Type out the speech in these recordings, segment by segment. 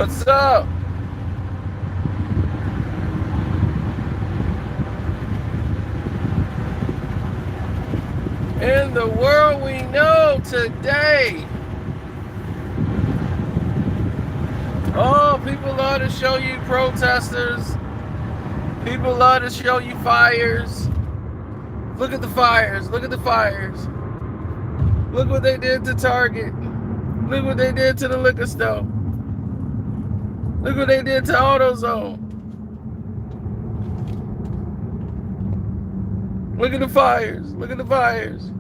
What's up? In the world we know today. Oh, people love to show you protesters. People love to show you fires. Look at the fires. Look at the fires. Look what they did to Target. Look what they did to the liquor store. Look what they did to AutoZone. Look at the fires. Look at the fires.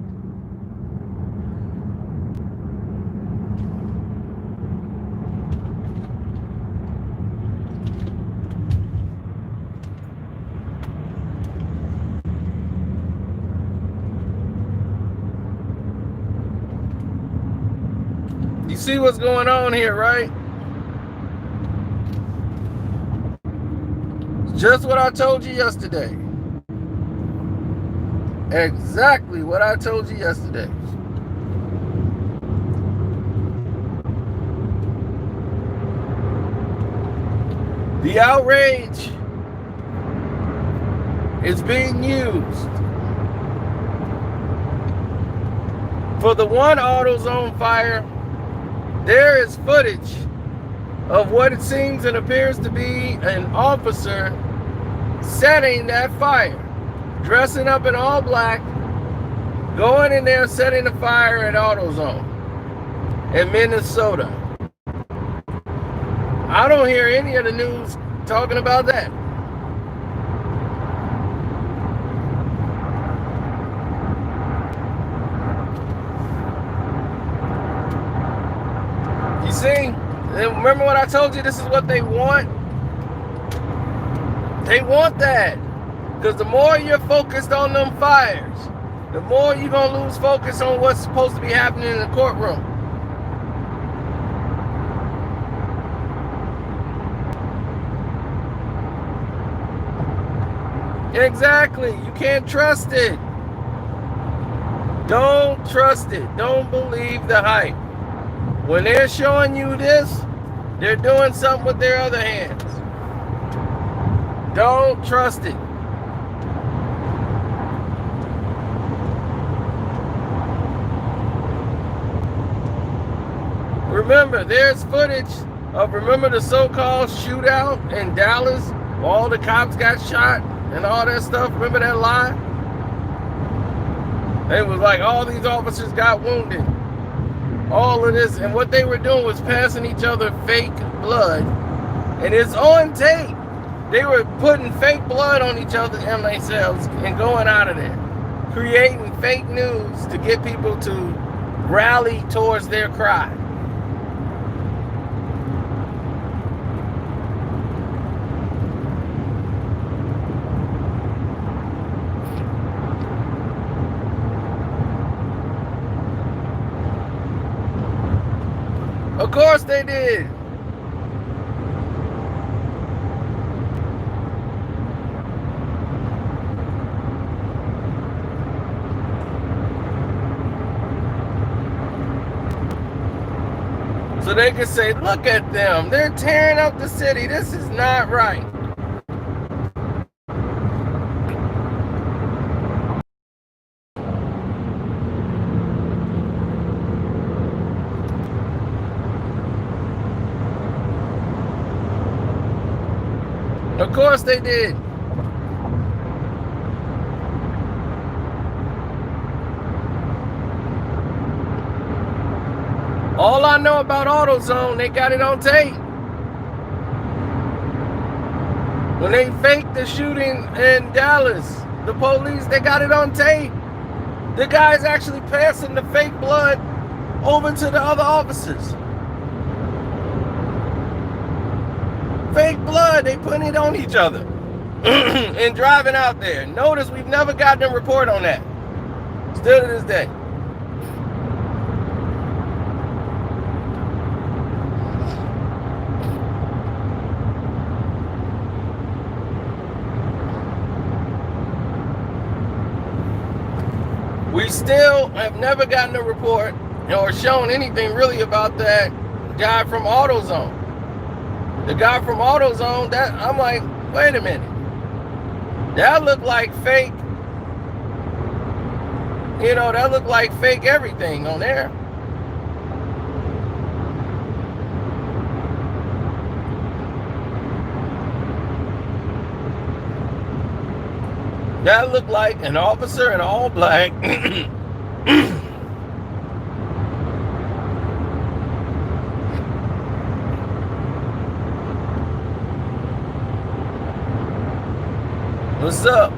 You see what's going on here, right? Just what I told you yesterday. Exactly what I told you yesterday. The outrage is being used for the one AutoZone fire. There is footage of what it seems and appears to be an officer setting that fire, dressing up in all black, going in there setting the fire at AutoZone in Minnesota. I don't hear any of the news talking about that. You see? Remember what I told you? This is what they want? They want that. Because the more you're focused on them fires, the more you're going to lose focus on what's supposed to be happening in the courtroom. Exactly. You can't trust it. Don't trust it. Don't believe the hype. When they're showing you this, they're doing something with their other hands. Don't trust it. Remember, there's footage of, remember the so-called shootout in Dallas, where all the cops got shot and all that stuff? Remember that lie? It was like all these officers got wounded. All of this, and what they were doing was passing each other fake blood, and it's on tape. They were putting fake blood on each other and themselves and going out of there, creating fake news to get people to rally towards their cry. Of course they did. So they can say, look at them. They're tearing up the city. This is not right. Of course they did. All I know about AutoZone, they got it on tape. When they faked the shooting in Dallas, the police, they got it on tape. The guy's actually passing the fake blood over to the other officers. Fake blood, they putting it on each other and driving out there. Notice we've never gotten a report on that. Still to this day. We still have never gotten a report or shown anything really about that guy from AutoZone. The guy from AutoZone, that I'm like, wait a minute. That looked like fake, that looked like fake everything on there. That looked like an officer in all black. What's up?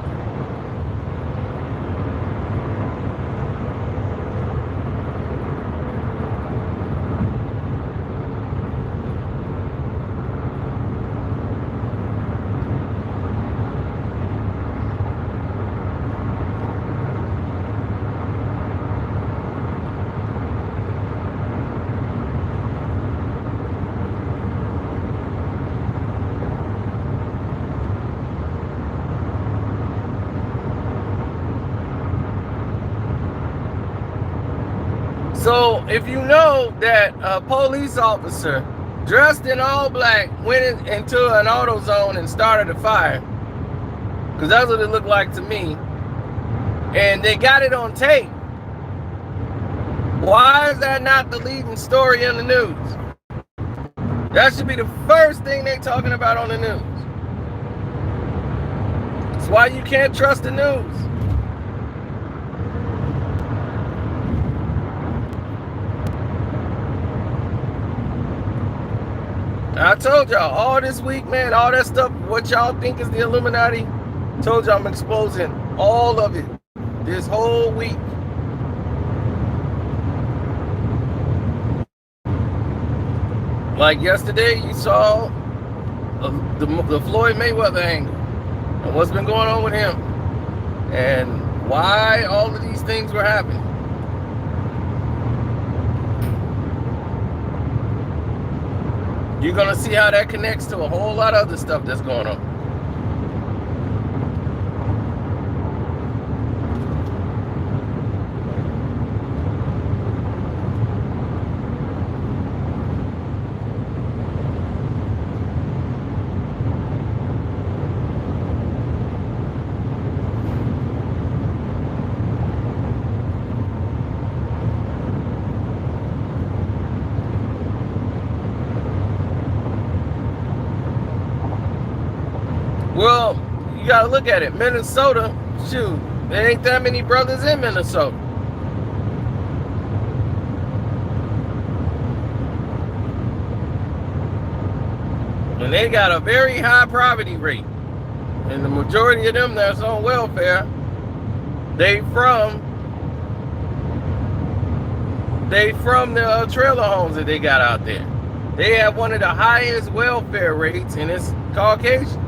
So if you know that a police officer dressed in all black went into an AutoZone and started a fire, because that's what it looked like to me, and they got it on tape, why is that not the leading story in the news? That should be the first thing they're talking about on the news. That's why you can't trust the news. I told y'all all this week, man, all that stuff, what y'all think is the Illuminati, told y'all I'm exposing all of it this whole week. Like yesterday, you saw the Floyd Mayweather angle and what's been going on with him and why all of these things were happening. You're going to see how that connects to a whole lot of other stuff that's going on. Well, you gotta look at it. Minnesota, shoot, there ain't that many brothers in Minnesota. And they got a very high poverty rate. And the majority of them that's on welfare, they from the trailer homes that they got out there. They have one of the highest welfare rates, and it's Caucasian.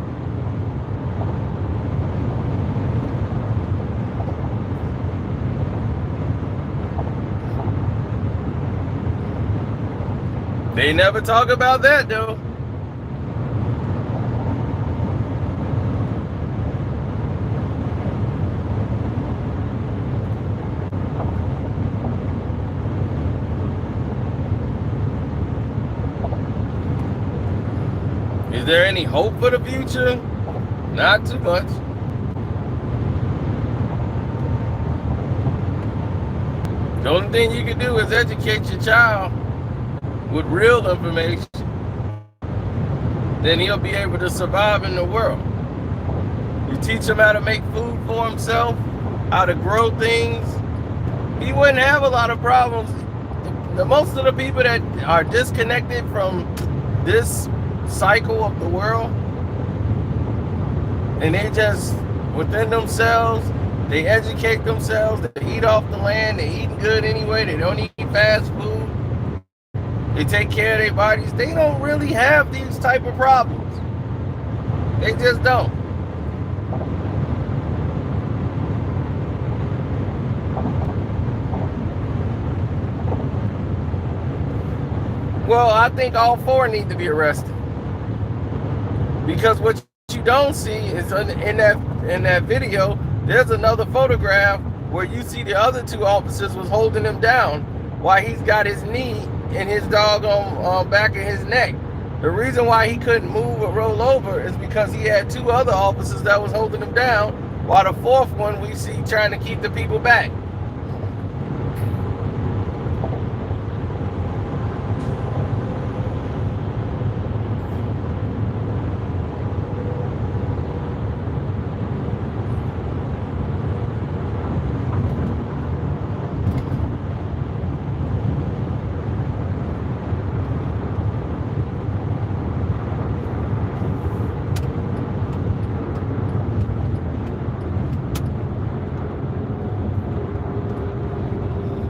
They never talk about that though. Is there any hope for the future? Not too much. The only thing you can do is educate your child with real information. Then he'll be able to survive in the world. You teach him how to make food for himself, how to grow things. He wouldn't have a lot of problems. Most of the people that are disconnected from this cycle of the world, and they just within themselves, they educate themselves, they eat off the land, they eat good anyway, they don't eat fast food. They take care of their bodies. They don't really have these type of problems. They just don't. Well, I think all four need to be arrested. Because what you don't see is in that video, there's another photograph where you see the other two officers was holding him down while he's got his knee in his doggone back of his neck. The reason why he couldn't move or roll over is because he had 2 other officers that was holding him down, while the 4th one we see trying to keep the people back.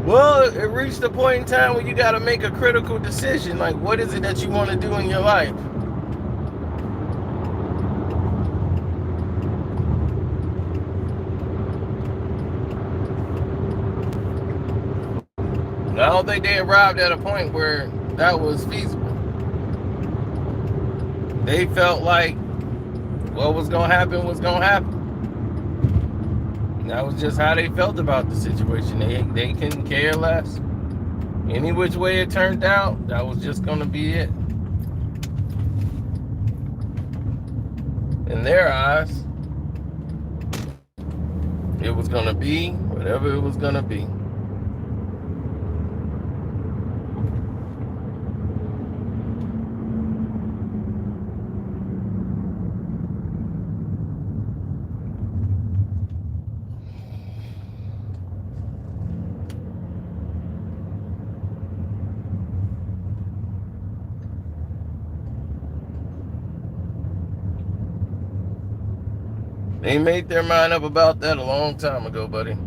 Well, it reached a point in time where you got to make a critical decision. Like, what is it that you want to do in your life? I don't think they arrived at a point where that was feasible. They felt like what was going to happen was going to happen. That was just how they felt about the situation. They couldn't care less. Any which way it turned out, that was just going to be it. In their eyes, it was going to be whatever it was going to be. They made their mind up about that a long time ago, buddy.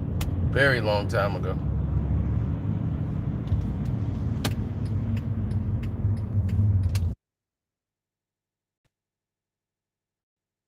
Very long time ago.